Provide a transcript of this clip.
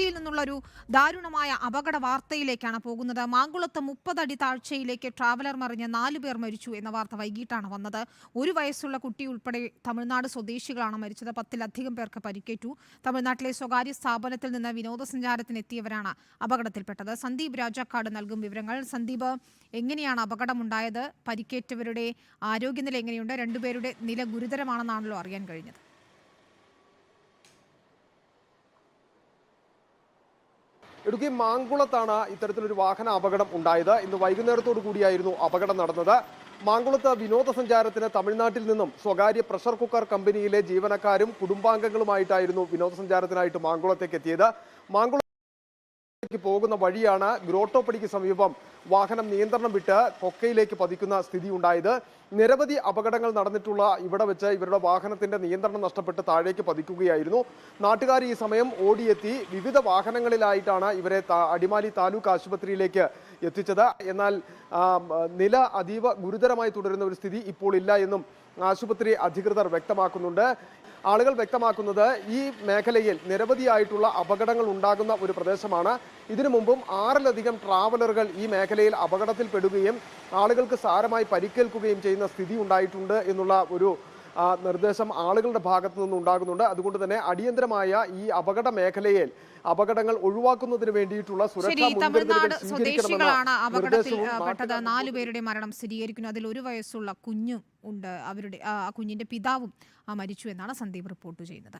യിൽ നിന്നുള്ളൊരു ദാരുണമായ അപകട വാർത്തയിലേക്കാണ് പോകുന്നത്. മാങ്കുളത്ത് 30 അടി താഴ്ചയിലേക്ക് ട്രാവലർ മറിഞ്ഞ് 4 പേർ മരിച്ചു എന്ന വാർത്ത വൈകിട്ടാണ് വന്നത്. 1 വയസ്സുള്ള കുട്ടി ഉൾപ്പെടെ തമിഴ്നാട് സ്വദേശികളാണ് മരിച്ചത്. 10-ലധികം പേർക്ക് പരിക്കേറ്റു. തമിഴ്നാട്ടിലെ സ്വകാര്യ സ്ഥാപനത്തിൽ നിന്ന് വിനോദസഞ്ചാരത്തിനെത്തിയവരാണ് അപകടത്തിൽപ്പെട്ടത്. സന്ദീപ് രാജാക്കാട് നൽകും വിവരങ്ങൾ. സന്ദീപ്, എങ്ങനെയാണ് അപകടമുണ്ടായത്? പരിക്കേറ്റവരുടെ ആരോഗ്യനില എങ്ങനെയുണ്ട്? രണ്ടുപേരുടെ നില ഗുരുതരമാണെന്നാണല്ലോ അറിയാൻ കഴിഞ്ഞത്. ഇടുക്കി മാങ്കുളത്താണ് ഇത്തരത്തിലൊരു വാഹന അപകടം ഉണ്ടായത്. ഇന്ന് വൈകുന്നേരത്തോടു കൂടിയായിരുന്നു അപകടം നടന്നത്. മാങ്കുളത്ത് വിനോദസഞ്ചാരത്തിന് തമിഴ്നാട്ടിൽ നിന്നും സ്വകാര്യ പ്രഷർ കുക്കർ കമ്പനിയിലെ ജീവനക്കാരും കുടുംബാംഗങ്ങളുമായിട്ടായിരുന്നു വിനോദസഞ്ചാരത്തിനായിട്ട് മാങ്കുളത്തേക്ക് എത്തിയത്. മാങ്കുളത്തേക്ക് പോകുന്ന വഴിയാണ് ഗ്രോട്ടോപ്പടിക്ക് സമീപം വാഹനം നിയന്ത്രണം വിട്ട് കൊക്കയിലേക്ക് പതിക്കുന്ന സ്ഥിതി ഉണ്ടായത്. നിരവധി അപകടങ്ങൾ നടന്നിട്ടുള്ള ഇവിടെ വെച്ച് ഇവരുടെ വാഹനത്തിന്റെ നിയന്ത്രണം നഷ്ടപ്പെട്ട് താഴേക്ക് പതിക്കുകയായിരുന്നു. നാട്ടുകാർ ഈ സമയം ഓടിയെത്തി വിവിധ വാഹനങ്ങളിലായിട്ടാണ് ഇവരെ അടിമാലി താലൂക്ക് ആശുപത്രിയിലേക്ക് എത്തിച്ചത്. എന്നാൽ നില അതീവ ഗുരുതരമായി തുടരുന്ന ഒരു സ്ഥിതി ഇപ്പോൾ ഇല്ല എന്നും ആശുപത്രി അധികൃതർ വ്യക്തമാക്കുന്നുണ്ട്. ആളുകൾ വ്യക്തമാക്കുന്നത് ഈ മേഖലയിൽ നിരവധിയായിട്ടുള്ള അപകടങ്ങൾ ഉണ്ടാകുന്ന ഒരു പ്രദേശമാണ്. ഇതിനു മുമ്പും 6-ലധികം ട്രാവലറുകൾ ഈ മേഖലയിൽ അപകടത്തിൽപ്പെടുകയും ആളുകൾക്ക് സാരമായി പരിക്കേൽക്കുകയും ചെയ്യുന്ന സ്ഥിതി ഉണ്ടായിട്ടുണ്ട് എന്നുള്ള ഒരു നിർദ്ദേശം ആളുകളുടെ ഭാഗത്തു നിന്ന് ഉണ്ടാകുന്നുണ്ട്. അതുകൊണ്ട് തന്നെ അടിയന്തരമായ ഈ അപകട മേഖലയിൽ അപകടങ്ങൾ ഒഴിവാക്കുന്നതിന് വേണ്ടിയിട്ടുള്ള സുരക്ഷാ തമിഴ്നാട് സ്വദേശികളാണ് അപകടത്തിൽപ്പെട്ടത്. 4 പേരുടെ മരണം സ്ഥിരീകരിക്കുന്നു. അതിൽ 1 വയസ്സുള്ള കുഞ്ഞും ഉണ്ട്. അവരുടെ ആ കുഞ്ഞിന്റെ പിതാവും മരിച്ചു എന്നാണ് സന്ദീപ് റിപ്പോർട്ട് ചെയ്യുന്നത്.